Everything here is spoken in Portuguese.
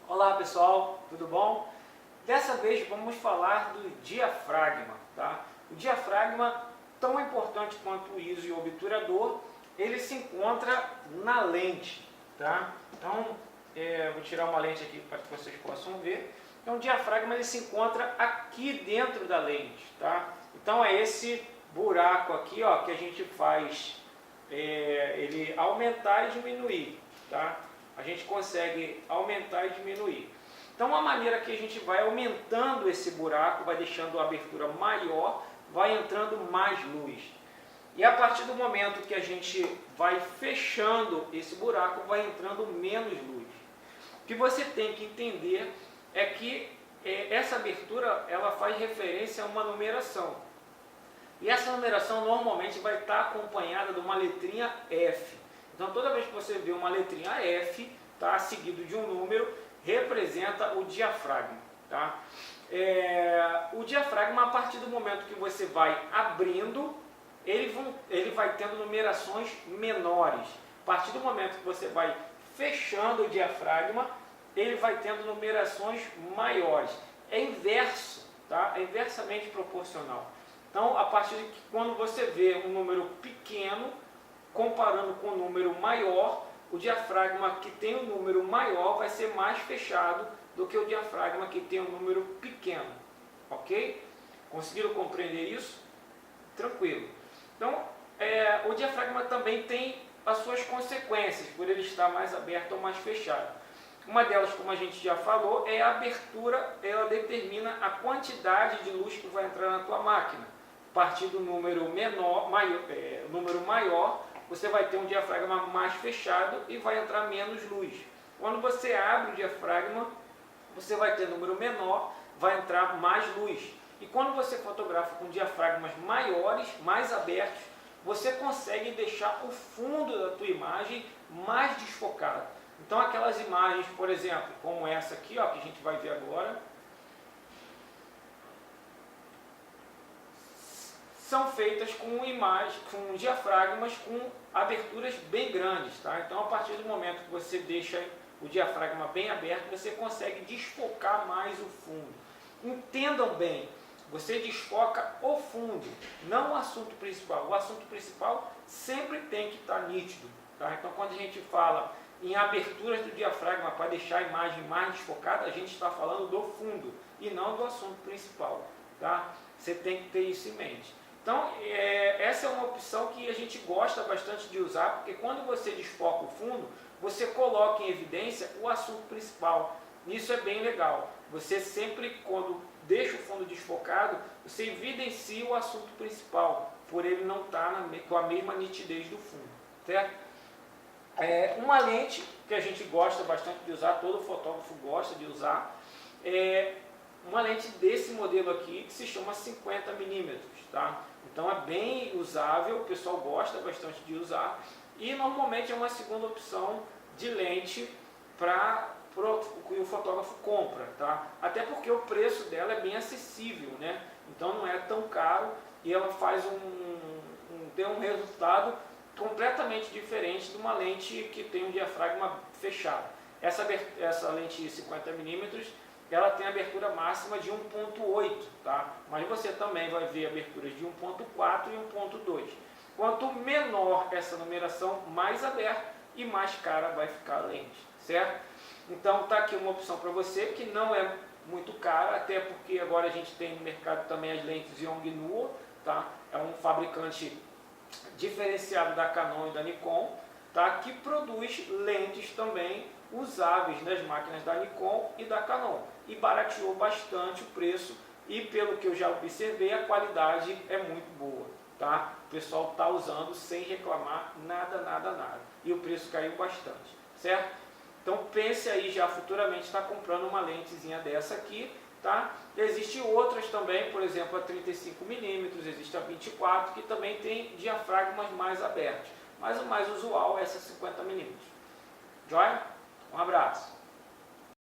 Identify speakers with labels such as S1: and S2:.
S1: Olá pessoal, tudo bom? Dessa vez vamos falar do diafragma, tá? O diafragma, tão importante quanto o ISO e o obturador, ele se encontra na lente, tá? Então, vou tirar uma lente aqui para que vocês possam ver. Então, o diafragma ele se encontra aqui dentro da lente, tá? Então, é esse buraco aqui, ó, que a gente faz ele aumentar e diminuir, tá? A gente consegue aumentar e diminuir. Então, uma maneira que a gente vai aumentando esse buraco, vai deixando a abertura maior, vai entrando mais luz. E a partir do momento que a gente vai fechando esse buraco, vai entrando menos luz. O que você tem que entender é que essa abertura ela faz referência a uma numeração. E essa numeração normalmente vai estar acompanhada de uma letrinha F. Então, toda vez que você vê uma letrinha F, tá, seguido de um número, representa o diafragma. Tá? O diafragma, a partir do momento que você vai abrindo, ele vai tendo numerações menores. A partir do momento que você vai fechando o diafragma, ele vai tendo numerações maiores. É inverso, tá? É inversamente proporcional. Então, a partir de quando você vê um número pequeno, comparando com um número maior, o diafragma que tem um número maior vai ser mais fechado do que o diafragma que tem um número pequeno. Ok? Conseguiram compreender isso? Tranquilo. Então, o diafragma também tem as suas consequências, por ele estar mais aberto ou mais fechado. Uma delas, como a gente já falou, é a abertura, ela determina a quantidade de luz que vai entrar na tua máquina. A partir do número número maior, você vai ter um diafragma mais fechado e vai entrar menos luz. Quando você abre o diafragma, você vai ter número menor, vai entrar mais luz. E quando você fotografa com diafragmas maiores, mais abertos, você consegue deixar o fundo da tua imagem mais desfocado. Então, aquelas imagens, por exemplo, como essa aqui, ó, que a gente vai ver agora, são feitas com diafragmas com aberturas bem grandes, tá? Então, a partir do momento que você deixa o diafragma bem aberto, você consegue desfocar mais o fundo. Entendam bem, você desfoca o fundo, não o assunto principal. O assunto principal sempre tem que estar nítido, tá? Então, quando a gente fala em aberturas do diafragma para deixar a imagem mais desfocada, a gente está falando do fundo e não do assunto principal, tá? Você tem que ter isso em mente. Então, essa é uma opção que a gente gosta bastante de usar, porque quando você desfoca o fundo, você coloca em evidência o assunto principal. Isso é bem legal. Você sempre, quando deixa o fundo desfocado, você evidencia o assunto principal, por ele não estar com a mesma nitidez do fundo, certo? Uma lente que a gente gosta bastante de usar, todo fotógrafo gosta de usar, uma lente desse modelo aqui, que se chama 50mm, tá? Então é bem usável, o pessoal gosta bastante de usar, e normalmente é uma segunda opção de lente para que o fotógrafo compra, tá? Até porque o preço dela é bem acessível, né? Então não é tão caro e ela faz tem um resultado completamente diferente de uma lente que tem um diafragma fechado. Essa lente 50mm, ela tem abertura máxima de 1.8, tá? Mas você também vai ver aberturas de 1.4 e 1.2. Quanto menor essa numeração, mais aberta e mais cara vai ficar a lente, certo? Então tá aqui uma opção para você que não é muito cara, até porque agora a gente tem no mercado também as lentes Yongnuo, tá? É um fabricante diferenciado da Canon e da Nikon, tá? Que produz lentes também usáveis nas máquinas da Nikon e da Canon, e barateou bastante o preço, e pelo que eu já observei, a qualidade é muito boa, tá? O pessoal está usando sem reclamar nada, e o preço caiu bastante, certo? Então pense aí já futuramente estar comprando uma lentezinha dessa aqui, tá? Existem outras também, por exemplo a 35mm, existe a 24, que também tem diafragmas mais abertos, mas o mais usual é essa 50mm. Joia? Um abraço!